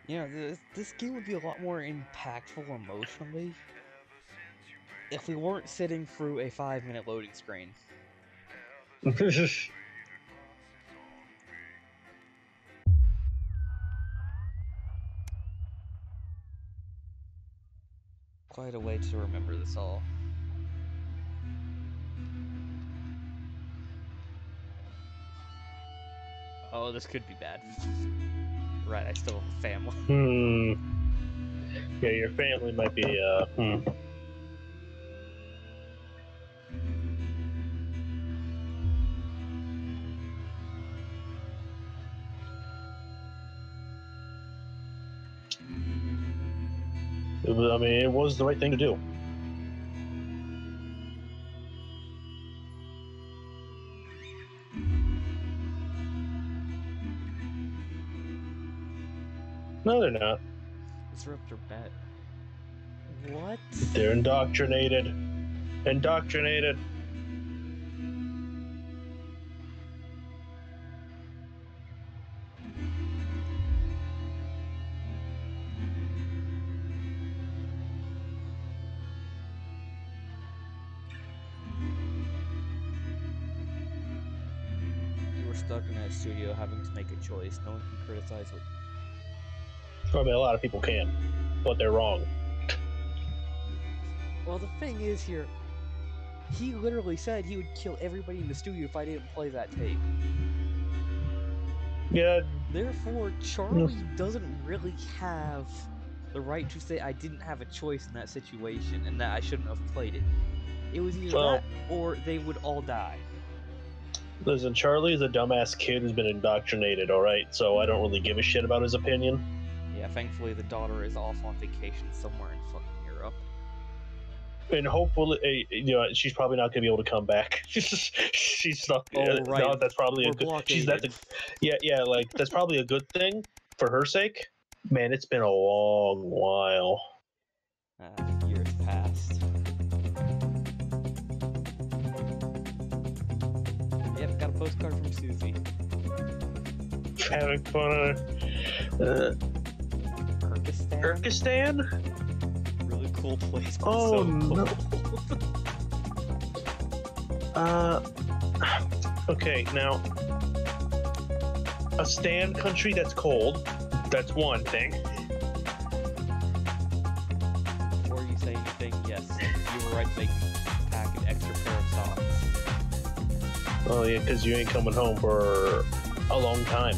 You know, this game would be a lot more impactful emotionally if we weren't sitting through a 5-minute loading screen. Quite a way to remember this all. Oh, this could be bad. Right, I still have a family. Yeah, your family might be, I mean, it was the right thing to do. No, they're not. Disruptor bet. What? They're indoctrinated. Indoctrinated. You were stuck in that studio having to make a choice. No one can criticize what... I mean, a lot of people can, but they're wrong. Well, the thing is here, he literally said he would kill everybody in the studio if I didn't play that tape. Yeah. Therefore, Charlie doesn't really have the right to say I didn't have a choice in that situation and that I shouldn't have played it. It was either that or they would all die. Listen, Charlie is a dumbass kid who's been indoctrinated, alright? So I don't really give a shit about his opinion. Yeah, thankfully the daughter is off on vacation somewhere in fucking Europe. And hopefully, you know, she's probably not going to be able to come back. She's stuck. Oh, right. No, that's probably We're a good. blockaded. Yeah, like that's probably a good thing for her sake. Man, it's been a long while. Years passed. Yep, got a postcard from Susie. Having fun. Kyrgyzstan? Really cool place. Oh, so no. Okay, now, a stand country that's cold, that's one thing. Before you say anything, yes, you were right to make pack an extra pair of socks. Oh yeah, because you ain't coming home for a long time.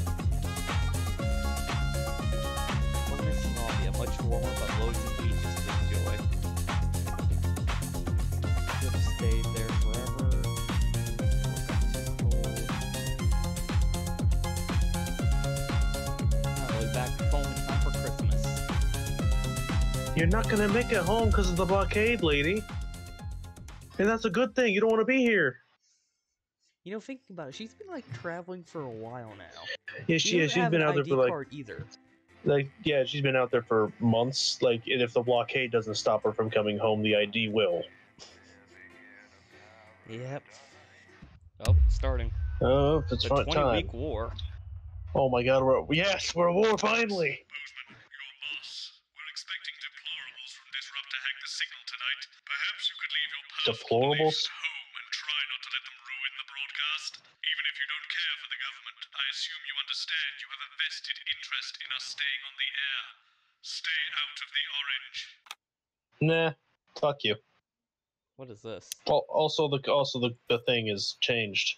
We're missing Somalia, much warmer but loads of beaches to enjoy. Could have stayed there forever. Back home in time for Christmas. You're not gonna make it home because of the blockade, lady. And that's a good thing. You don't want to be here. You know, thinking about it, she's been like traveling for a while now. Yeah, she's been out there for like either. Yeah, she's been out there for months. Like, and if the blockade doesn't stop her from coming home, the ID will. Yep. Oh, starting. Oh, it's the fun time. 20-week war. Oh my God, we're at war finally. Bozeman, your boss. We're expecting deplorables from Disrupt to hack the signal tonight. Perhaps you could leave your powerful Deplorables? beliefs at home and try not to let them ruin the broadcast. Even if you don't care for the government, I assume you understand you have a vested interest in us staying on the air. Stay out of the orange. Nah, fuck you. What is this? Also, the thing is changed.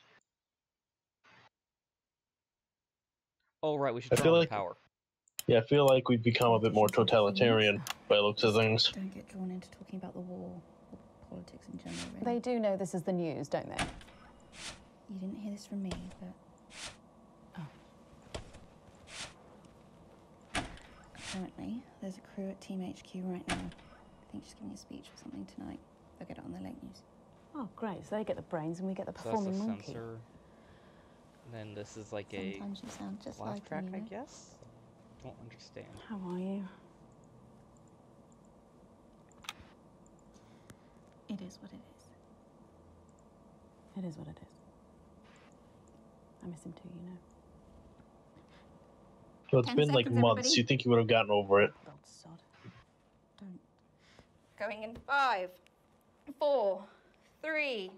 Oh, right, we should turn on the power. Yeah, I feel like we've become a bit more totalitarian by the looks of things. Don't get drawn into talking about the war or politics in general, really. They do know this is the news, don't they? You didn't hear this from me, but... Oh. Apparently, there's a crew at Team HQ right now. I think she's giving a speech or something tonight. They'll get it on the late news. Oh, great. So they get the brains and we get the performing monkey. Sensor. And then this is like Sometimes you sound just laugh like track, me, I guess? Don't understand. How are you? It is what it is. It is what it is. I miss him too, you know. Well, it's 10 been like seconds, months. everybody. You think you would have gotten over it? God, sod. Don't. Going in 5, 4, 3.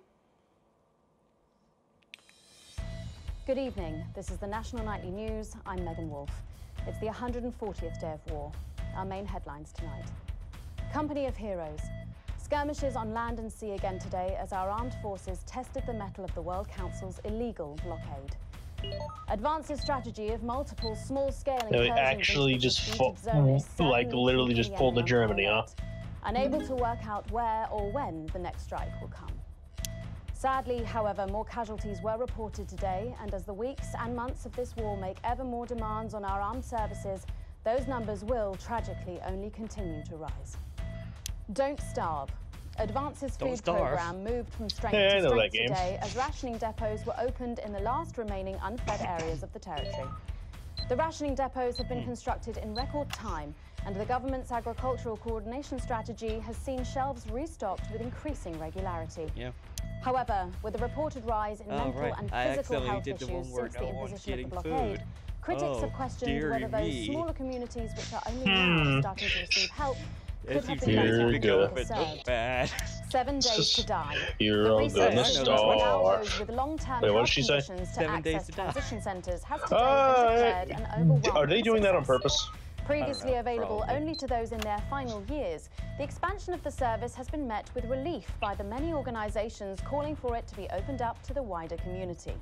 Good evening. This is the National Nightly News. I'm Megan Wolfe. It's the 140th day of war. Our main headlines tonight. Company of heroes. Skirmishes on land and sea again today as our armed forces tested the mettle of the World Council's illegal blockade. Advances strategy of multiple small-scale incursions actually into the just disputed zone is like certainly literally keeping just the pulled to enemy Germany, on huh? alert, unable to work out where or when the next strike will come. Sadly, however, more casualties were reported today, and as the weeks and months of this war make ever more demands on our armed services, those numbers will, tragically, only continue to rise. Don't starve. Advance's food programme moved from strength to strength today as rationing depots were opened in the last remaining unfed areas of the territory. The rationing depots have been constructed in record time, and the government's agricultural coordination strategy has seen shelves restocked with increasing regularity. Yeah. However, with a reported rise in mental and physical health issues since the imposition of the blockade, critics have questioned whether those smaller communities which are only now starting to receive help could have been better served. 7 days to die. You're all gonna starve. Those with long-term Wait, what health did she say? conditions to 7 days access to die. transition centres has today been declared an overwhelming Are they doing that on success. purpose? Previously available probably. only to those in their final years, the expansion of the service has been met with relief by the many organisations calling for it to be opened up to the wider community.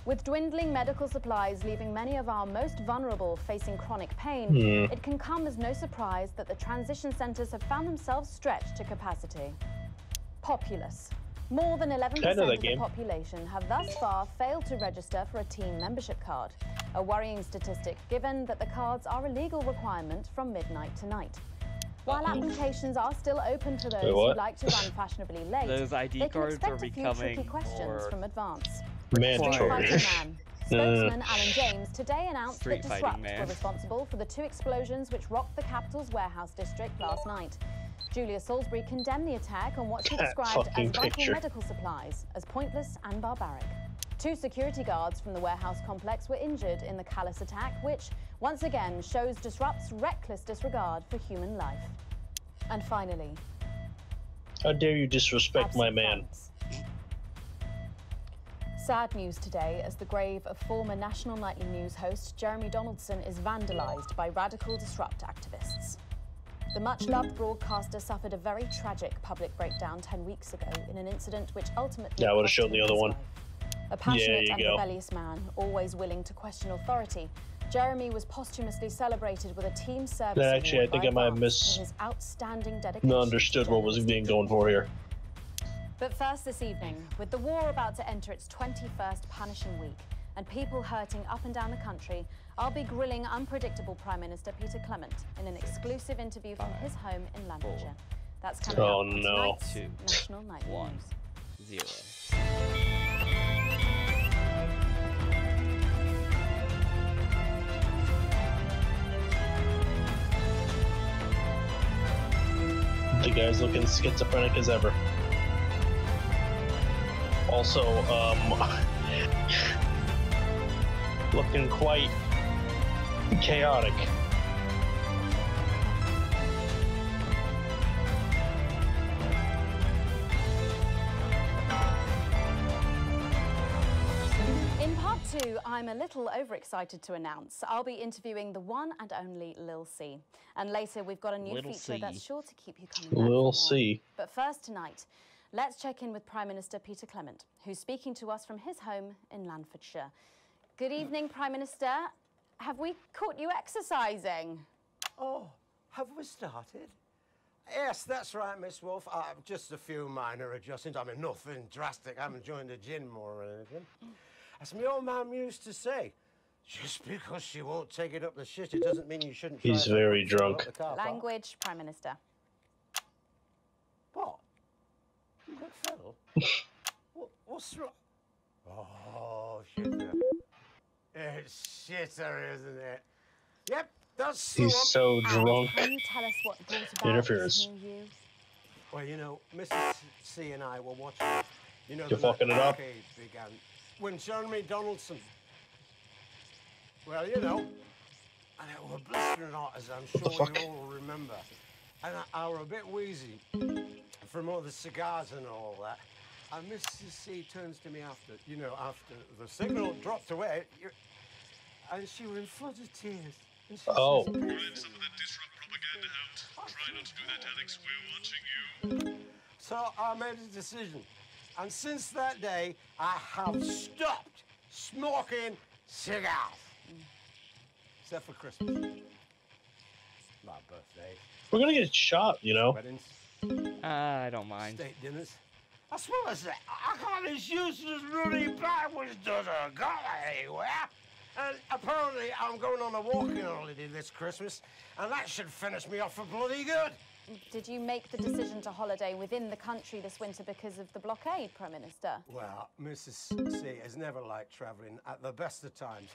With dwindling medical supplies leaving many of our most vulnerable facing chronic pain, it can come as no surprise that the transition centres have found themselves stretched to capacity. Populace. More than 11% of the population have thus far failed to register for a team membership card, a worrying statistic given that the cards are a legal requirement from midnight tonight. While applications are still open for those who'd like to run fashionably late, Those ID cards are they can expect a few tricky becoming questions from Advance. Mandatory. Spokesman Alan James today announced that Street Disrupt fighting, were responsible for the 2 explosions which rocked the capital's warehouse district last night. Julia Salisbury condemned the attack on what she described as vital medical supplies as pointless and barbaric. 2 security guards from the warehouse complex were injured in the callous attack, which once again shows Disrupt's reckless disregard for human life. And finally, how dare you disrespect my man? Sad news today as the grave of former National Nightly News host Jeremy Donaldson is vandalised by radical Disrupt activists. The much-loved broadcaster suffered a very tragic public breakdown 10 weeks ago in an incident which ultimately I would have shown the other one. A passionate and rebellious man, always willing to question authority, Jeremy was posthumously celebrated with a team service Actually, I think I might have his outstanding dedication. understood what was being going for here. But first this evening, with the war about to enter its 21st punishing week and people hurting up and down the country, I'll be grilling unpredictable Prime Minister Peter Clement in an exclusive interview from his home in Lancashire. That's coming up on tonight's National Nightly News. 0. The guy's looking schizophrenic as ever. Also, looking quite chaotic. In part 2, I'm a little overexcited to announce I'll be interviewing the one and only Lil C. And later we've got a new feature that's sure to keep you coming back. Lil C. But first tonight, let's check in with Prime Minister Peter Clement, who's speaking to us from his home in Lancashire. Good evening, Prime Minister. Have we caught you exercising? Oh, have we started? Yes, that's right, Miss Wolfe. Just a few minor adjustments. I mean, nothing drastic. I haven't joined the gym or anything. As my old mum used to say, just because she won't take it up the shit, it doesn't mean you shouldn't try. He's very drunk. Language, Prime Minister. What? Good fellow? What's wrong? Oh, shitter. It's shitter, isn't it? Yep, that's the one. He's so drunk. Can you tell us what brought about Interferes. this new? Well, you know, Mrs. C and I were watching, you know, You're fucking it up. Began when Jeremy Donaldson, well, you know, And it was blistering hot, as I'm sure you all remember. And I were a bit wheezy from all the cigars and all that. And Mrs. C turns to me after the signal dropped away, and she was in floods of tears. And she says, Get some of that disrupt propaganda out. Try not to do that, Alex. We're watching you. So I made a decision. And since that day, I have stopped smoking cigars. Except for Christmas. My birthday. We're gonna get shot, you know. Weddings. I don't mind. State dinners. I swear I say, I got this useless bloody bag which doesn't go anywhere. And apparently I'm going on a walking holiday this Christmas, and that should finish me off for bloody good. Did you make the decision to holiday within the country this winter because of the blockade, Prime Minister? Well, Mrs. C has never liked travelling at the best of times.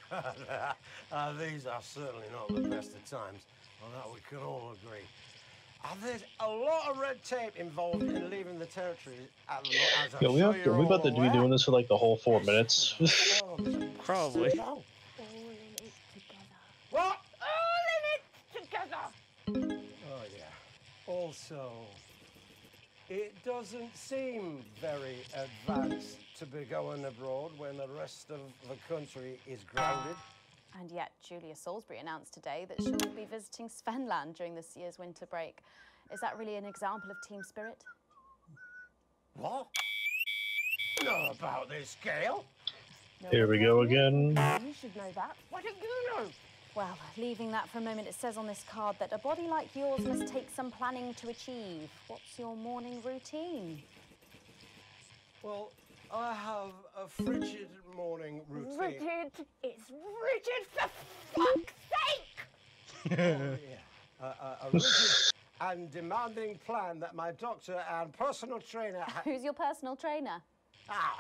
These are certainly not the best of times, on that we can all agree. There's a lot of red tape involved in leaving the territory at the moment, as I'm Yeah, sure we about to be doing this for like the whole 4 minutes. Probably. All in it together. What? All in it together. Oh, yeah. Also, it doesn't seem very advanced to be going abroad when the rest of the country is grounded. And yet, Julia Salisbury announced today that she'll be visiting Svenland during this year's winter break. Is that really an example of team spirit? What? Know about this, Gail? No Here one we told go you. again. You should know that. What did you know? Well, leaving that for a moment, it says on this card that a body like yours must take some planning to achieve. What's your morning routine? Well, I have a frigid morning routine. Rigid? It's rigid for fuck's sake! Yeah. A rigid and demanding plan that my doctor and personal trainer... Who's your personal trainer?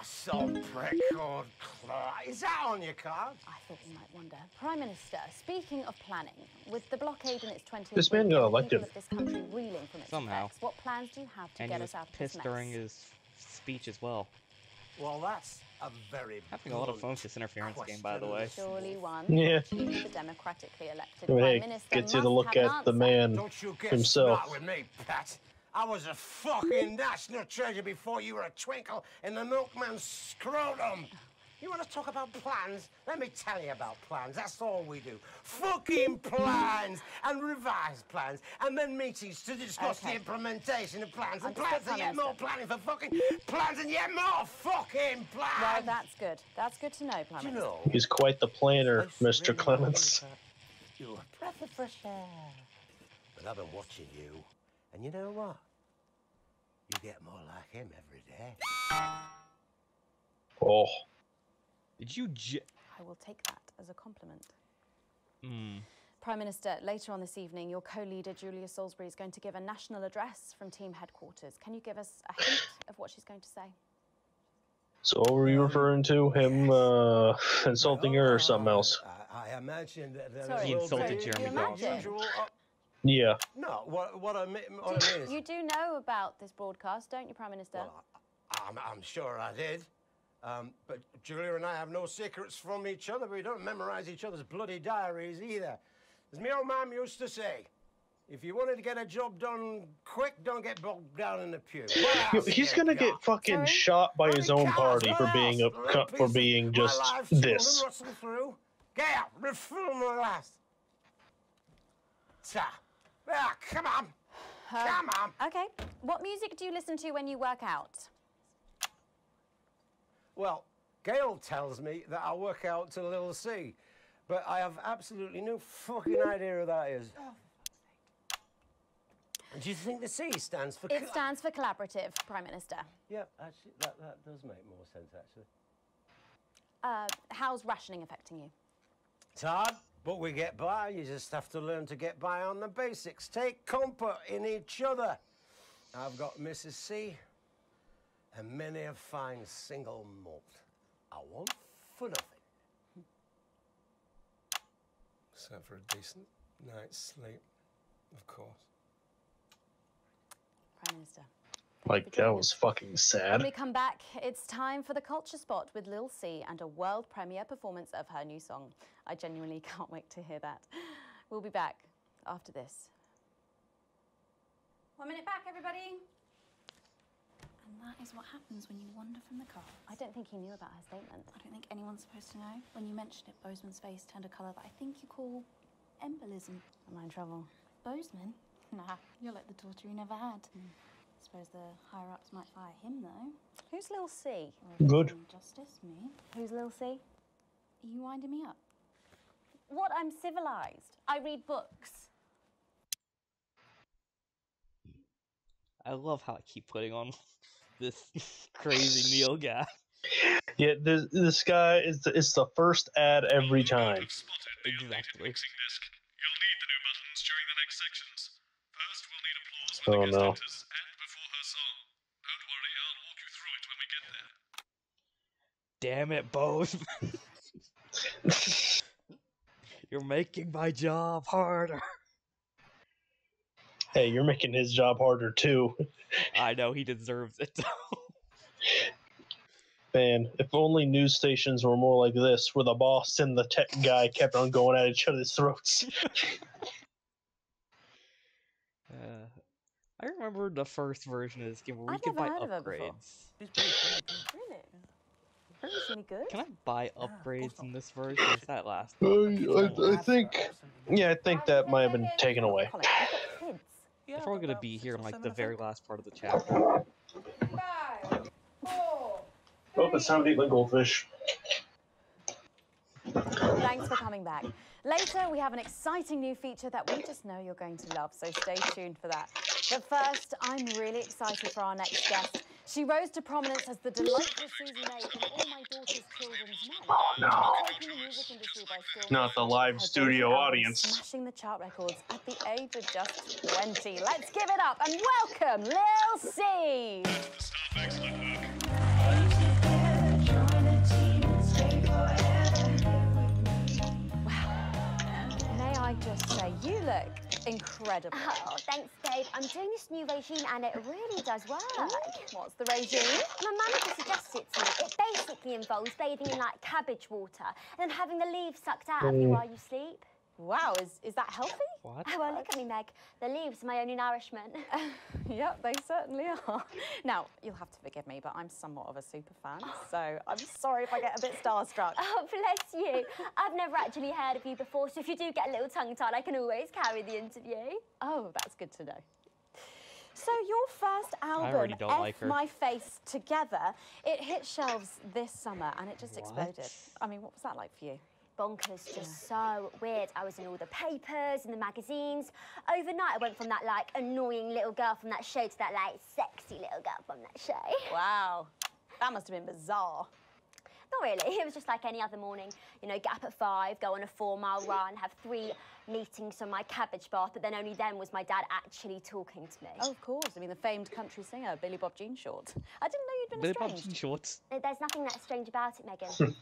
Some prick called Clark. Is that on your card? I thought you might wonder. Prime Minister, speaking of planning, with the blockade in its 20th This man week got and the elected. people of this country reeling from its Somehow. effects, what plans do you have to And get he us was out of this pissed mess? during his speech as well. Well, that's a very Having a lot of blunt focus interference game, by the way. Surely one. Yeah. You, the democratically elected Hey, Prime Minister, gets you to must look have an at the answer. man Don't you get himself. smart with me, Pat. I was a fucking national treasure before you were a twinkle in the milkman's scrotum. You want to talk about plans? Let me tell you about plans. That's all we do. Fucking plans and revised plans, and then meetings to discuss the implementation of plans and Understood, plans and yet Prime more planning for fucking plans and yet more fucking plans. Well, that's good. That's good to know, Prime Do you Minister. know? He's quite the planner, I Mr. really Clements. believe that you're a breath of fresh air. But I've been watching you, and you know what? You get more like him every day. Oh, Did you I will take that as a compliment. Prime Minister, later on this evening, your co-leader, Julia Salisbury, is going to give a national address from team headquarters. Can you give us a hint of what she's going to say? so what were you referring to? Him insulting her or something else? I imagine that there Sorry, He will insulted be Jeremy the Clarkson. usual, Yeah. no, what I mean is... You do know about this broadcast, don't you, Prime Minister? Well, I'm sure I did. But Julia and I have no secrets from each other. We don't memorize each other's bloody diaries either. As my old mum used to say, if you wanted to get a job done quick, don't get bogged down in the pew. He's gonna get fucking Sorry? shot by his own party for being just this. Get out, refill my last. Come on. Come on. Okay. What music do you listen to when you work out? Well, Gail tells me that I work out to Little C, but I have absolutely no fucking idea who that is. Do you think the C stands for... It stands for collaborative, Prime Minister. Yeah, actually, that does make more sense, actually. How's rationing affecting you? It's hard, but we get by. You just have to learn to get by on the basics. Take comfort in each other. I've got Mrs. C and many a fine single malt. I want for nothing. Except for a decent night's sleep, of course. Prime Minister. Like, that was fucking When sad. we come back, it's time for the Culture Spot with Lil C and a world premiere performance of her new song. I genuinely can't wait to hear that. We'll be back after this. 1 minute back, everybody. And that is what happens when you wander from the car. I don't think he knew about her statement. I don't think anyone's supposed to know. When you mentioned it, Bozeman's face turned a colour that I think you call embolism. Am I in trouble? Bozeman? Nah, you're like the daughter he never had. I suppose the higher-ups might fire him, though. Who's Lil C? Good. Justice, me. Who's Lil C? Are you winding me up? What? I'm civilised. I read books. I love how I keep putting on this crazy Neil guy. Yeah, this guy is the first ad every time. Exactly. You'll need the new buttons during the next sections. First, we'll need applause Oh, when the guest no. enters and before her song. Don't worry, I'll walk you through it when we get there. Damn it, Bose. You're making my job harder. Hey, you're making his job harder too. I know, he deserves it, though. Man, if only news stations were more like this, where the boss and the tech guy kept on going at each other's throats. I remember the first version of this game where we could buy upgrades. Really? Is she any good? Can I buy upgrades in this version? Or is that last? I think, yeah, I think that might have been taken away. Colin, you've got kids. They're probably gonna be here in like the very last part of the chapter. 5, 4. Oh, it's time to eat my goldfish. Thanks for coming back. Later, we have an exciting new feature that we just know you're going to love, so stay tuned for that. But first, I'm really excited for our next guest. She rose to prominence as the delightful Susie May from All My Daughter's Children's Men. Oh, no. Taking the music industry by storm. Not the live Her studio debut album audience. Smashing the chart records at the age of just 20. Let's give it up and welcome Lil C. Staff excellent work. May I just say, you look incredible. Oh, thanks, Dave. I'm doing this new regime and it really does work. What's the regime? My manager suggested it to me. It basically involves bathing in, like, cabbage water and then having the leaves sucked out of you while you sleep. Wow, is that healthy? What? Oh, well, look at me, Meg. The leaves are my only nourishment. Yep, they certainly are. Now, you'll have to forgive me, but I'm somewhat of a super fan, so I'm sorry if I get a bit starstruck. Oh, bless you. I've never actually heard of you before, so if you do get a little tongue-tied, I can always carry the interview. Oh, that's good to know. So your first album, already don't like her. My Face Together, it hit shelves this summer and it just exploded. I mean, what was that like for you? Bonkers, just so weird. I was in all the papers and the magazines. Overnight, I went from that, like, annoying little girl from that show to that, like, sexy little girl from that show. Wow, that must have been bizarre. Not really. It was just like any other morning. You know, get up at 5, go on a 4-mile run, have 3 meetings on my cabbage bath, but then only then was my dad actually talking to me. Oh, of course. I mean, the famed country singer, Billy Bob Jean Short. I didn't know you'd been Billy estranged. Bob Jean Shorts. There's nothing that strange about it, Megan.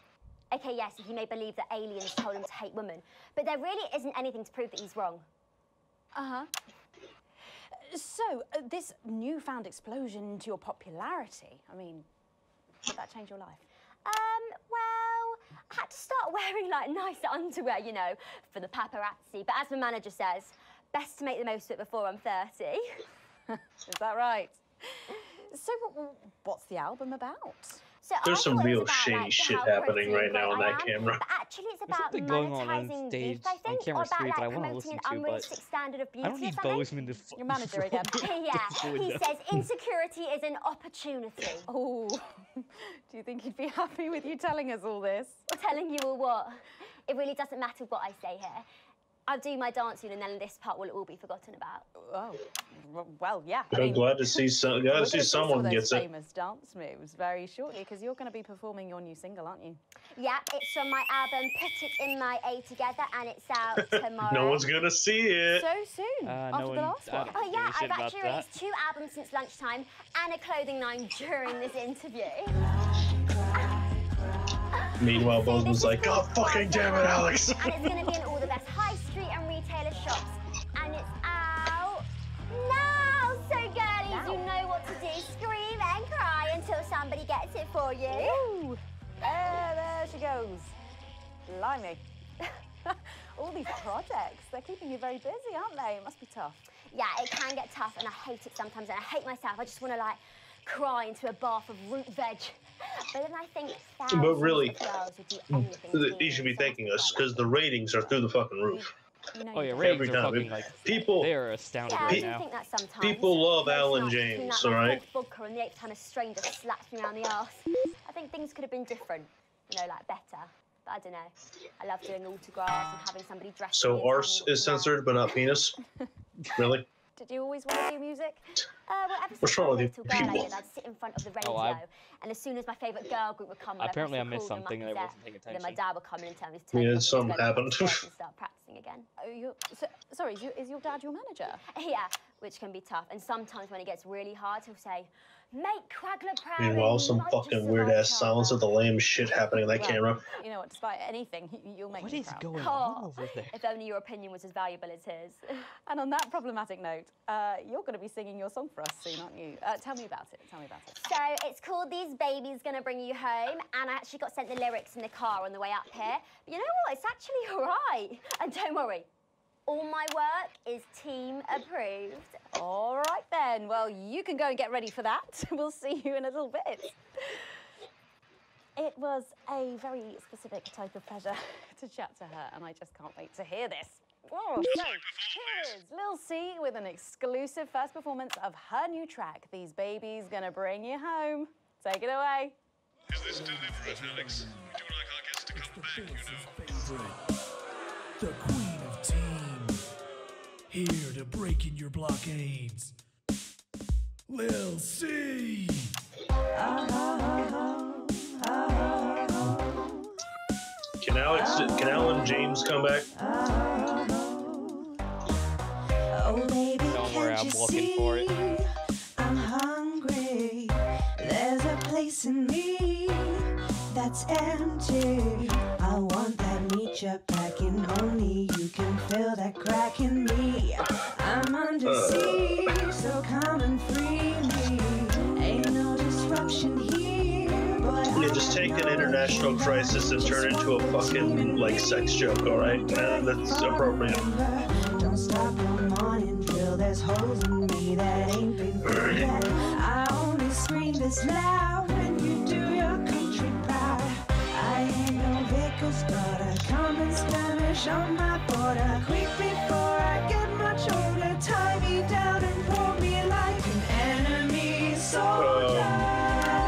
OK, yes, he may believe that aliens told him to hate women, but there really isn't anything to prove that he's wrong. Uh-huh. So, this newfound explosion to your popularity, I mean, did that change your life? Well, I had to start wearing, like, nicer underwear, you know, for the paparazzi. But as my manager says, best to make the most of it before I'm 30. Is that right? So, what's the album about? So There's some I thought it was real about, shady like, shit how happening pretty right and now on great I that am, camera. But actually, it's about something going on monetizing stage, youth, I think, camera or about, 3 that I like, want to promoting listen an to, but unrealistic standard of beauty I don't or need something. Bozeman to... Your manager again. Yeah, he says insecurity is an opportunity. Oh, do you think he'd be happy with you telling us all this? Or telling you or what? It really doesn't matter what I say here. I'll do my dancing and then this part will all be forgotten about. Oh, well, yeah. I'm glad to see someone gets it. Famous dance moves very shortly because you're going to be performing your new single, aren't you? Yeah, it's from my album Put It In My A Together and it's out tomorrow. No one's gonna see it. So soon, after the last one. Oh yeah, I've actually released 2 albums since lunchtime and a clothing line during this interview. Meanwhile, Bozeman's like, God fucking damn it, Alex. And it's going to be in all the best high street and retailer shops. And it's out now. So girlies, you know what to do. Scream and cry until somebody gets it for you. Ooh, there she goes. Blimey. all these projects. They're keeping you very busy, aren't they? It must be tough. Yeah, it can get tough, and I hate it sometimes, and I hate myself. I just want to, like, cry into a bath of root veg. But then I think But really, of girls would do anything you should be thanking us because the ratings are through the fucking roof. You know, Oh yeah, you ratings Every are time. fucking like People, they are astounded Yeah, I right do now. think that sometimes. people love Most Alan nights between James, that, all my right? fourth vodka and the 8th time a stranger slaps me around the arse. I think things could have been different, you know, like better. But I don't know. I love doing autographs and having somebody dress me So and arse telling me what is to wear. censored, but not penis? Really? Did you always want to do music? Well, ever What's since I wrong was a with little you girl, I people? did. I'd sit in front of the Oh, radio, and as soon as my favourite girl group would come, Apparently I missed call them something up and I and wasn't paying then my attention. dad would come in and tell me to turn Yeah, it off, something and go happened. upstairs and start practicing again. Oh, sorry, is your dad your manager? Yeah, which can be tough. And sometimes when it gets really hard, he'll say, "Make Quagler proud." Meanwhile, and some might fucking just weird survive ass silence of the childbirth." lame shit happening on that Well, camera. You know what? Despite anything, you'll make What me is proud. going Oh, on over there? if only your opinion was as valuable as his. And on that problematic note, you're going to be singing your song for us soon, aren't you? Tell me about it. Tell me about it. So it's called These Babies Gonna Bring You Home, and I actually got sent the lyrics in the car on the way up here. But you know what? It's actually all right. And don't worry, all my work is team approved. All right then. Well, you can go and get ready for that. We'll see you in a little bit. It was a very specific type of pleasure to chat to her, and I just can't wait to hear this. Oh, so here is Lil C with an exclusive first performance of her new track, These Babies Gonna Bring You Home. Take it away. Is this deliberate, Alex? We do like our guests to come back, you know. The queen of team, here to break in your blockades. Lil C. Can Alan James come back? Oh, baby, Don't worry, I'm looking for it. I'm hungry. There's a place in me that's empty. I want that meat you're packing. Only you can fill that crack in me. I'm under siege, so come and free me. Ain't no disruption here. Yeah, just take an international crisis and turn it into a fucking, like, sex joke, alright? That's appropriate. Don't stop your morning drill. There's holes in me that ain't been filled yet. I only scream this loud when you do your country proud. I ain't no Vickers daughter. Come and skirmish on my border. Quick before I get much older. Tie me down and pour me like an enemy soldier.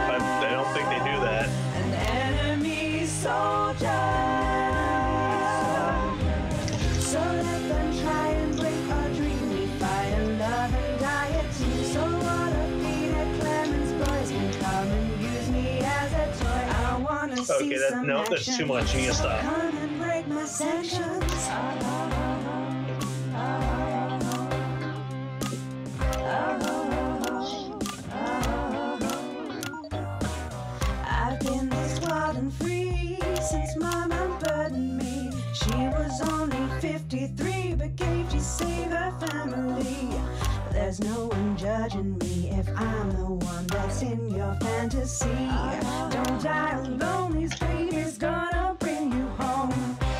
I don't think they do that. An enemy soldier. So let them try and break our dream. We fight and love and die at two. So what a Peter Clemens boys can come and use me as a toy. I wanna see Okay, some no, that's action. too much. You need to So stop. come and break my sanctions. I've been this wild and free since Mama burdened me. She was only 53, but gave to save her family. There's no one judging me if I'm the one that's in your fantasy. Don't die alone, these babies gonna bring you home.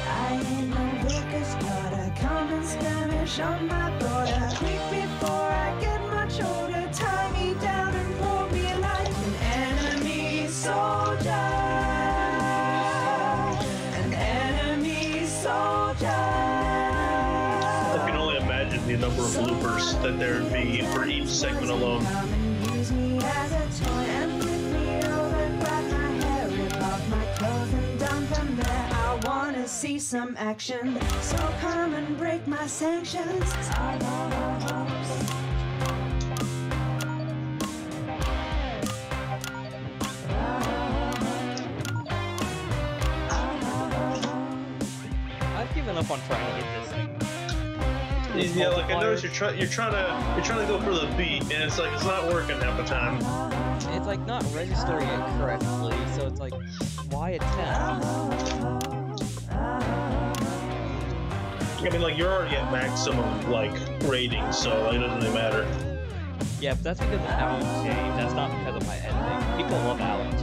I ain't no Vickers daughter, come and skirmish on my border. Quick before I get much older, tie me down and pour me like an enemy soldier. An enemy soldier. I can only imagine the number of bloopers that there'd be for each segment alone. Come and use me as a toy and flip me over, grab my hair, rip off my clothes and dump them there. I wanna see some action, so come and break my sanctions. I've given up on trying to get this thing. Yeah, like I noticed you're trying to go for the beat, and it's like it's not working half the time. It's like not registering it correctly, so it's like, why attempt? I mean, like you're already at maximum like rating, so it doesn't really matter. Yeah, but that's because of Alan James. That's not because of my editing. People love Alan James.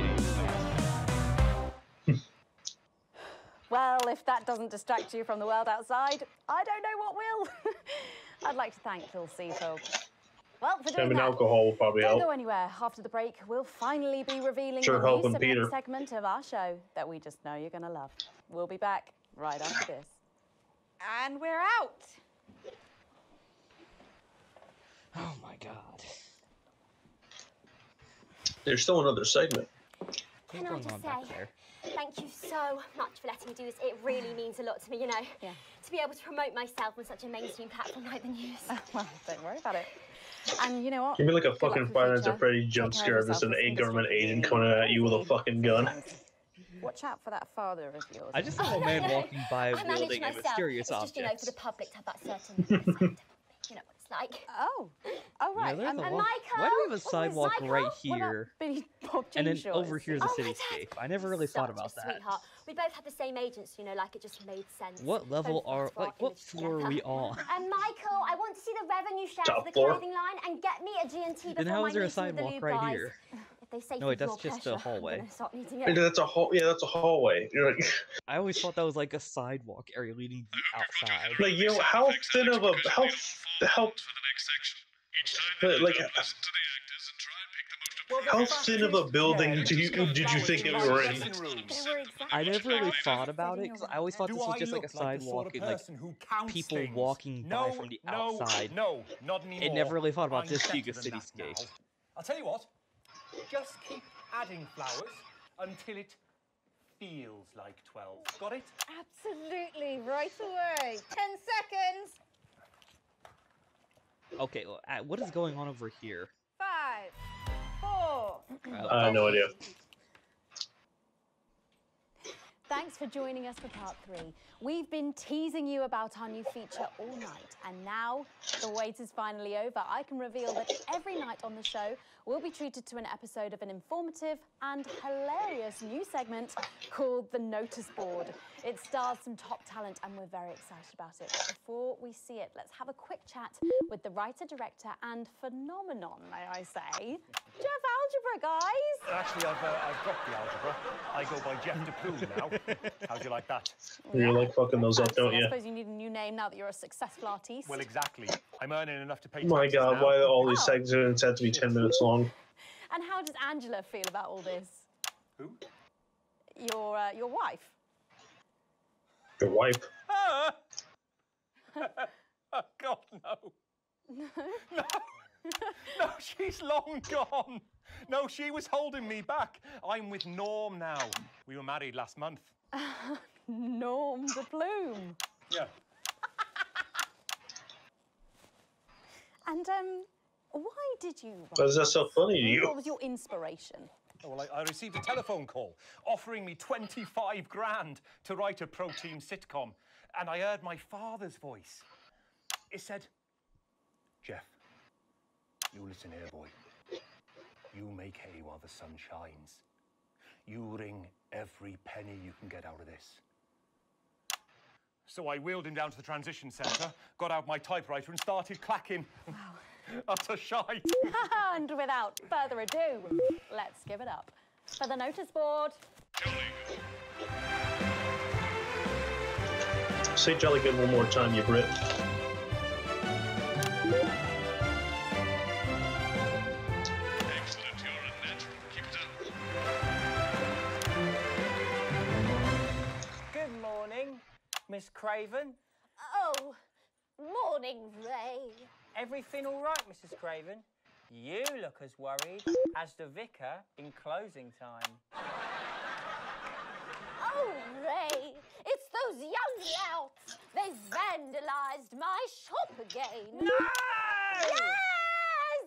Well, if that doesn't distract you from the world outside, I don't know what will. I'd like to thank Phil C for, well, for doing that. Alcohol will probably Don't help. go anywhere. After the break, we'll finally be revealing Sure, the new helping Peter. segment of our show that we just know you're going to love. We'll be back right after this. And we're out. Oh my god. There's still another segment. Can I just say, thank you so much for letting me do this. It really means a lot to me, you know. Yeah. To be able to promote myself on such a mainstream platform like the news. Well, don't worry about it. And you know what? Give me like a Good luck fucking for the Five Nights future. at Freddy's Take jump care of scare of just yourself an as government industry agent community. coming at you with a fucking gun. Watch out for that father of yours. I just saw a man walking by I manage wielding a myself. mysterious It's just, you know, for object. the public to have that certain respect. You know what it's like. Oh, right. Yeah, there's a And walk- Michael? Why do we have a sidewalk Michael? right What about here? Billy Bob And then Jean over Shores? here's a Oh, my cityscape. dad. I never really thought Such about a that. Sweetheart. We both had the same agents, you know, like it just made sense. What level Both of are, us were like, what image floor are together. we on? And Michael, I want to see the revenue share Top for the floor. clothing line and get me a G&T Then before how my is there a meeting with the sidewalk lube right guys. here? If they say No, wait, things that's more just a pressure, hallway. I'm gonna start needing Hey, it. that's a hall. Yeah, that's a hallway. You're like, I always thought that was like a sidewalk area leading outside. like you know, how thin of a how For the next section. Each time they like listen to the actors and try and pick the most how thin of a building did you think we were in? I never really thought about it because I always thought this was just like a sidewalk and like people walking by from the outside. No, not anymore. It never really thought about I'm this being a better than that cityscape. now. I'll tell you what. Just keep adding flowers until it feels like 12. Got it? Absolutely, right away. 10 seconds. Okay, well, what is going on over here? 5, 4. I have no idea. Thanks for joining us for part 3. We've been teasing you about our new feature all night, and now the wait is finally over. I can reveal that every night on the show, we'll be treated to an episode of an informative and hilarious new segment called The Notice Board. It stars some top talent, and we're very excited about it. Before we see it, let's have a quick chat with the writer, director, and phenomenon, may I say, Jeff Algebra, guys. Actually, I've dropped the algebra. I go by Jeff DePlume now. How'd you like that? You like fucking those up, don't I you? suppose you need a new name now that you're a successful artiste. Well, exactly. I'm earning enough to pay Oh my taxes god, now. why are all these segments have to be 10 minutes long? And how does Angela feel about all this? Who? Your wife. Your wife. Ah! Oh, God, no. No. No, she's long gone. No, she was holding me back. I'm with Norm now. We were married last month. Norm de Plume. Yeah. And why did you write Why is that so funny to this? you? What was your inspiration? Oh, well, I received a telephone call offering me 25 grand to write a pro-team sitcom. And I heard my father's voice. It said, Jeff, you listen here, boy. You make hay while the sun shines. You wring every penny you can get out of this. So I wheeled him down to the transition centre, got out my typewriter and started clacking. Wow. Utter shite. And without further ado, let's give it up for the notice board. Say jolly good one more time, you Brit. Excellent, you're a natural. Keep it up. Good morning, Miss Craven. Oh, morning, Ray. Everything all right, Mrs. Craven? You look as worried as the vicar in closing time. Oh, Ray, it's those young louts. They've vandalised my shop again. No!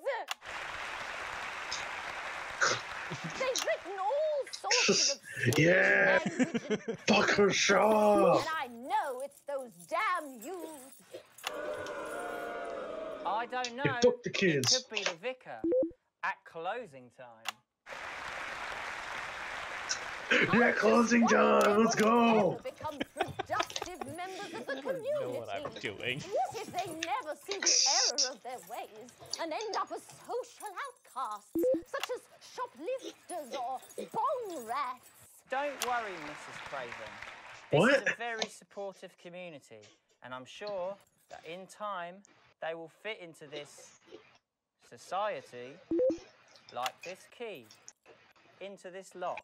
Yes! They've written all sorts of obscene Yeah! language and Fuck her shop! and I know it's those damn youths. I don't know. Hey, fuck the kids. It could be the vicar at closing time. Yeah, closing time, let's go! Become productive members of the I don't know what I'm community. doing. What if they never see the error of their ways and end up as social outcasts, such as shoplifters or bong rats? Don't worry, Mrs. Craven. This What? is a very supportive community, and I'm sure that in time they will fit into this society like this key into this lock.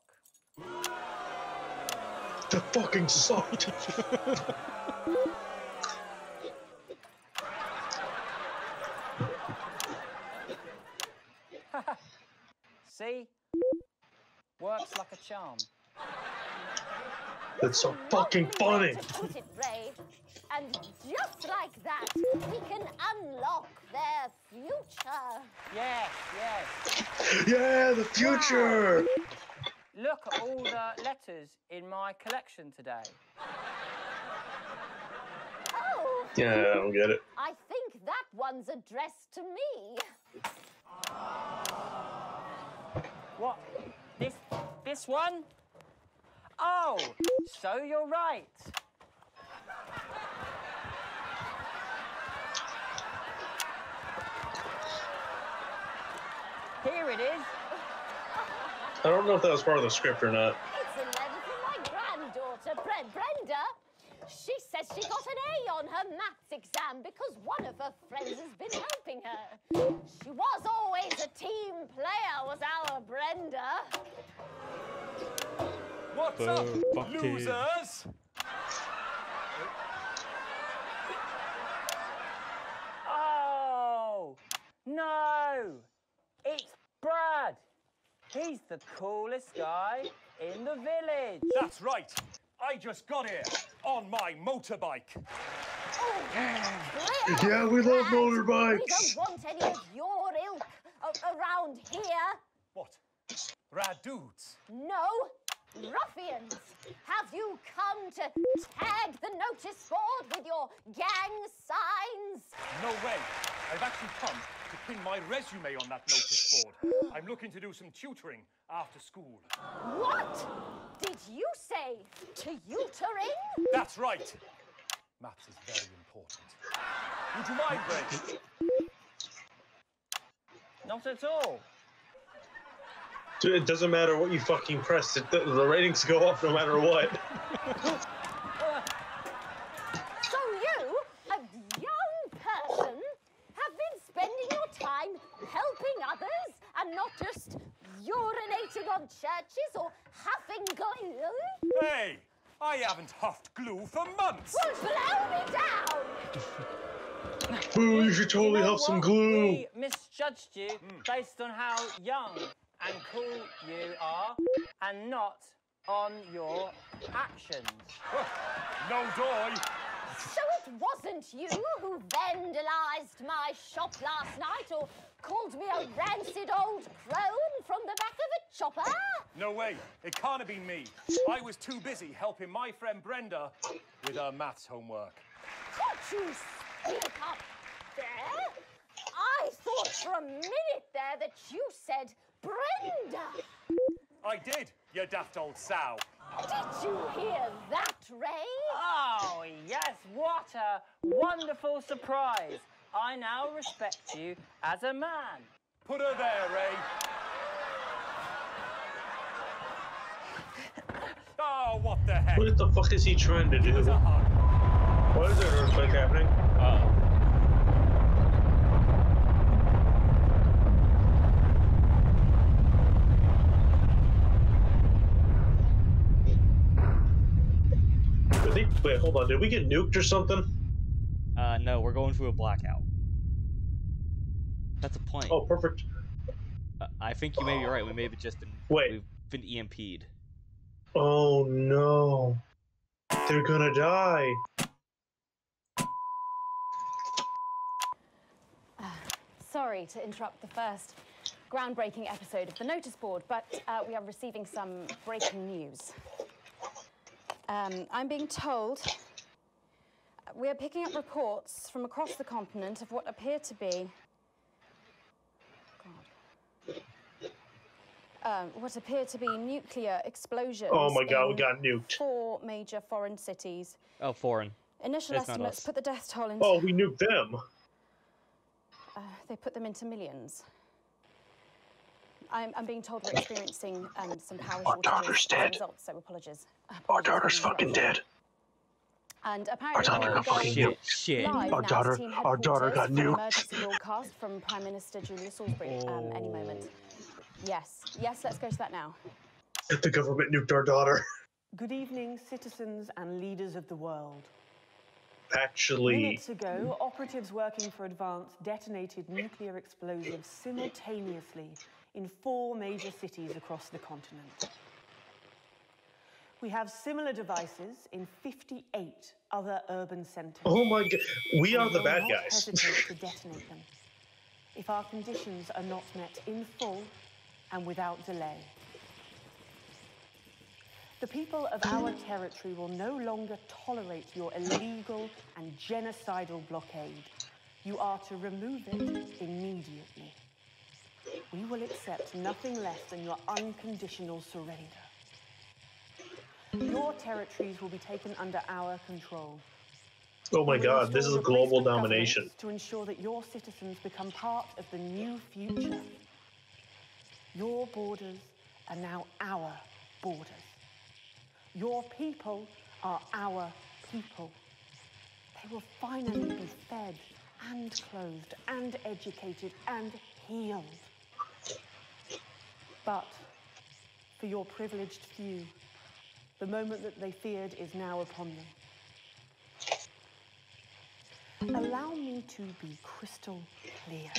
The fucking society. See? Works like a charm. That's so fucking funny. To put it, Ray. And just like that, we can unlock their future. Yes, yes. Yeah, the future. Look at all the letters in my collection today. Oh. Yeah, I don't get it. I think that one's addressed to me. What? This one? Oh, so you're right. Here it is. I don't know if that was part of the script or not. It's a letter from my granddaughter, Brenda. She says she got an A on her maths exam because one of her friends has been helping her. She was always a team player, was our Brenda. What's up, losers? Oh, no. It's Brad. He's the coolest guy in the village. That's right. I just got here on my motorbike. Yeah, we love motorbikes. We don't want any of your ilk around here. What? Rad dudes? No, ruffians. Have you come to tag the notice board with your gang signs? No way. I've actually come to pin my resume on that notice board. I'm looking to do some tutoring after school. What did you say? Tutoring? That's right. Maths is very important. Would you mind, Ray? Not at all. Dude, it doesn't matter what you fucking press. The ratings go up no matter what. So you, a young person, have been spending your time helping others and not just urinating on churches or huffing glue? Hey, I haven't huffed glue for months. Well, blow me down! Boo, you should totally You know have some what? glue. We misjudged you based on how young and cool you are and not on your actions. No doy. So it wasn't you who vandalized my shop last night or called me a rancid old crone from the back of a chopper? No way. It can't have been me. I was too busy helping my friend Brenda with her maths homework. Could you speak up there? I thought for a minute there that you said Brenda. I did, you daft old sow. Did you hear that, Ray? Oh, yes, what a wonderful surprise. I now respect you as a man. Put her there, Ray. Oh, what the heck? What the fuck is he trying to do? What is it, earthquake happening? Wait, hold on. Did we get nuked or something? No, we're going through a blackout. That's a plane. Oh, perfect. I think you may be right. We may have just been. Wait. We've been EMP'd. Oh no. They're gonna die. Sorry to interrupt the first groundbreaking episode of the notice board, but we are receiving some breaking news. I'm being told we are picking up reports from across the continent of what appear to be nuclear explosions. Oh my god, we got nuked. 4 major foreign cities. Oh, foreign. Initial It's not estimates us. put the death toll into... Oh, we nuked them. They put them into millions. I'm being told we're experiencing some power shortages daughter's as a dead. result, so apologies. Our daughter's fucking dead. And apparently, Our daughter got fucking nuked. live Our now daughter, to team our daughter headquarters got for an nuked. emergency broadcast from Prime Minister Julia Salisbury any moment. Yes, let's go to that now. The government nuked our daughter. Good evening, citizens and leaders of the world. Actually... Minutes ago, operatives working for Advance detonated nuclear explosives simultaneously in 4 major cities across the continent. We have similar devices in 58 other urban centres. Oh my god, we are the bad will not guys. hesitate to detonate them if our conditions are not met in full and without delay. The people of our territory will no longer tolerate your illegal and genocidal blockade. You are to remove it immediately. We will accept nothing less than your unconditional surrender. Your territories will be taken under our control. Oh my god, this is global domination. To ensure that your citizens become part of the new future. Your borders are now our borders. Your people are our people. They will finally be fed and clothed and educated and healed. But for your privileged few, the moment that they feared is now upon them. Allow me to be crystal clear.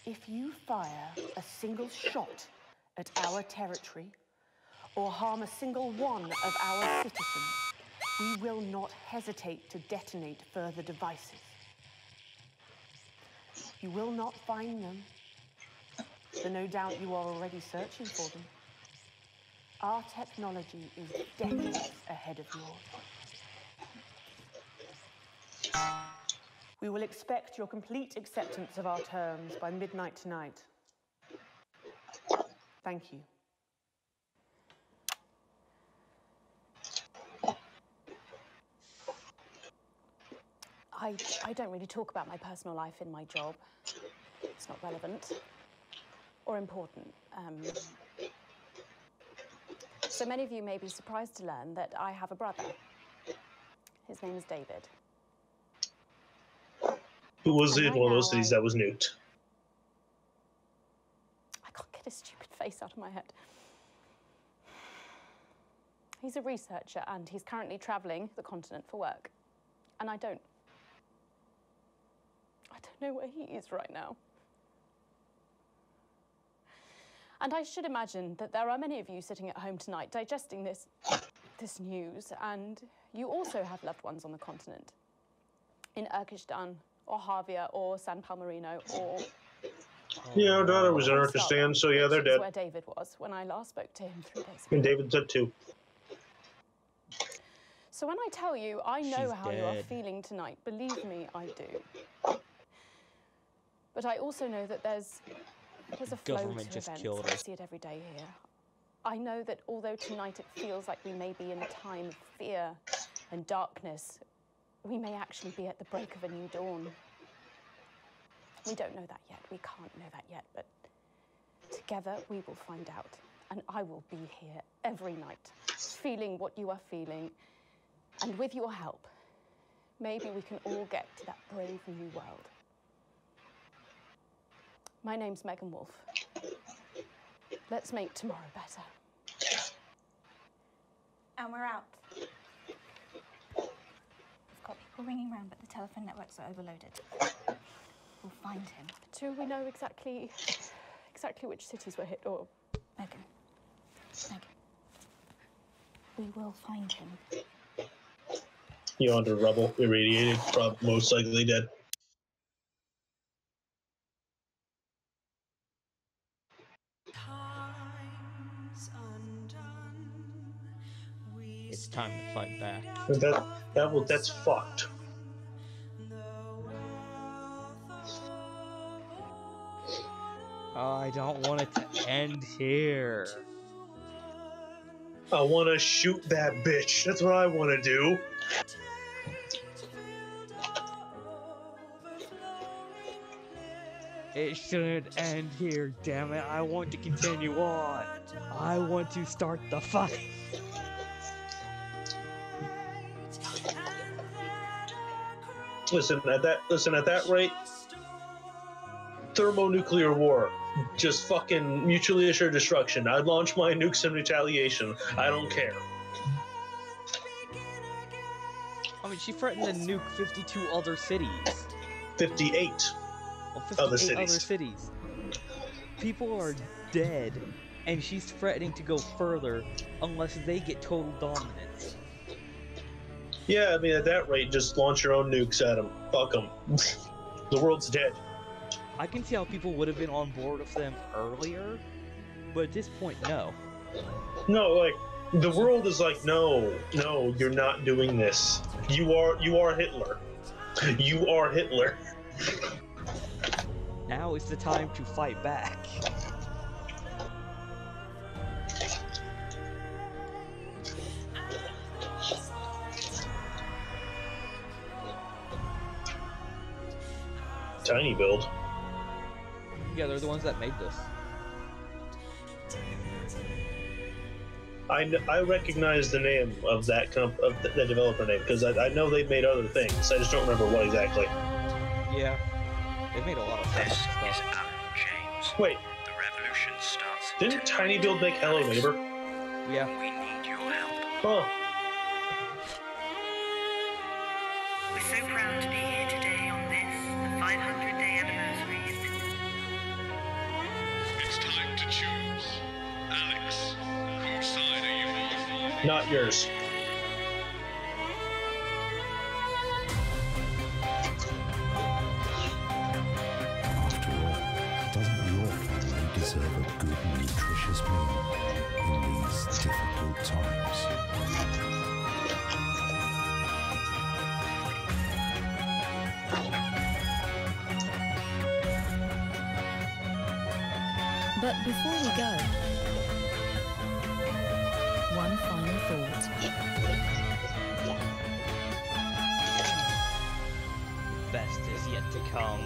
If you fire a single shot at our territory, or harm a single one of our citizens, we will not hesitate to detonate further devices. You will not find them, though no doubt you are already searching for them. Our technology is decades ahead of yours. We will expect your complete acceptance of our terms by midnight tonight. Thank you. I don't really talk about my personal life in my job. It's not relevant or important. So many of you may be surprised to learn that I have a brother. His name is David. Who was in one of those cities that was nuked? I can't get his stupid face out of my head. He's a researcher and he's currently travelling the continent for work. And I don't know where he is right now. And I should imagine that there are many of you sitting at home tonight digesting this news, and you also have loved ones on the continent. In Urkistan, or Havia, or San Palmerino, or... Yeah, our daughter was in Urkistan, so yeah, they're dead. Where David was when I last spoke to him 3 days ago. And David's dead too. So when I tell you I know how you are feeling tonight, believe me, I do. But I also know that there's a flow to events. I see it every day here. I know that although tonight it feels like we may be in a time of fear and darkness, we may actually be at the break of a new dawn. We don't know that yet. We can't know that yet. But together we will find out. And I will be here every night, feeling what you are feeling. And with your help, maybe we can all get to that brave new world. My name's Megan Wolf. Let's make tomorrow better. And we're out. We've got people ringing around, but the telephone networks are overloaded. We'll find him. Do we know exactly which cities were hit, or... Megan. We will find him. You're under rubble, irradiated, most likely dead. It's time to fight back. That's fucked. I don't want it to end here. I want to shoot that bitch. That's what I want to do. It shouldn't end here, damn it. I want to continue on. I want to start the fight. Listen, at that rate, thermonuclear war. Just fucking mutually assured destruction. I'd launch my nukes in retaliation. I don't care. I mean, she threatened to nuke 52 other cities. 58 well, 58 other cities. Other cities. People are dead, and she's threatening to go further unless they get total dominance. Yeah, I mean, at that rate, just launch your own nukes at them. Fuck them. The world's dead. I can see how people would have been on board with them earlier, but at this point, no. No, like, the world is like, no, you're not doing this. You are Hitler. You are Hitler. Now is the time to fight back. Tiny build. Yeah, they're the ones that made this. I recognize the name of that the developer name because I know they've made other things. I just don't remember what exactly. Yeah, they've made a lot of stuff. Wait, The revolution starts. didn't Tiny Build make Hello Neighbor? Yeah. We need your help. Huh. We're so proud to be here today on this, the 500-day anniversary. It's time to choose. Alex, whose side are you on? Not yours. After all, doesn't your family deserve a good, nutritious meal in these difficult times? But before we go, one final thought. Best is yet to come.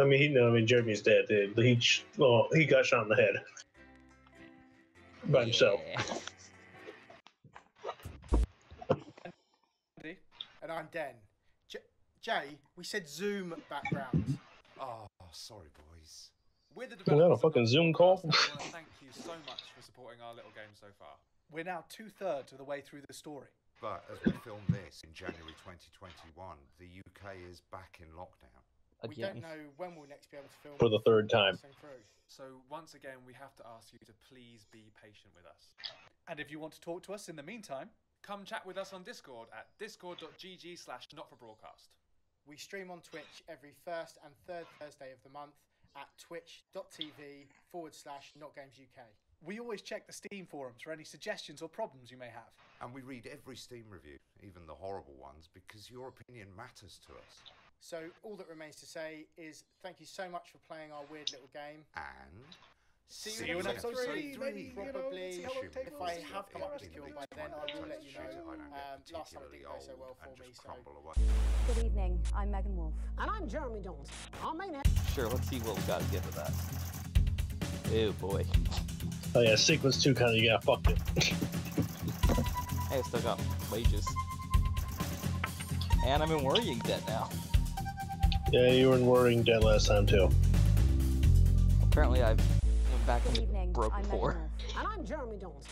I mean, Jeremy's dead. He got shot in the head by himself. And I'm Den. Jay, we said Zoom backgrounds. Oh, sorry, boys. We're the Is that a fucking Zoom call? Thank you so much for supporting our little game so far. We're now 2/3 of the way through the story. But as we film this in January 2021, the UK is back in lockdown. We don't know when we'll next be able to film For the third time. So once again, we have to ask you to please be patient with us. And if you want to talk to us in the meantime, come chat with us on Discord at discord.gg/notforbroadcast. We stream on Twitch every first and third Thursday of the month at twitch.tv/NotGamesUK. We always check the Steam forums for any suggestions or problems you may have. And we read every Steam review, even the horrible ones, because your opinion matters to us. So all that remains to say is thank you so much for playing our weird little game. And see you in episode 3. Probably, if I have come up with a cure by then, I will let you know. Last time it didn't go so well for me, so... Good evening, I'm Megan Wolf. And I'm Jeremy Dawes. On my net. Sure, let's see what we got to give to that. Oh boy. Oh yeah, sequence 2 kind of, yeah, fucked it. Hey, I still got wages. And I'm in worrying debt now. Yeah, you were in worrying debt last time too. Apparently I've went back Good and evening, broke I'm before. Megan Wolf. And I'm Jeremy Dawes.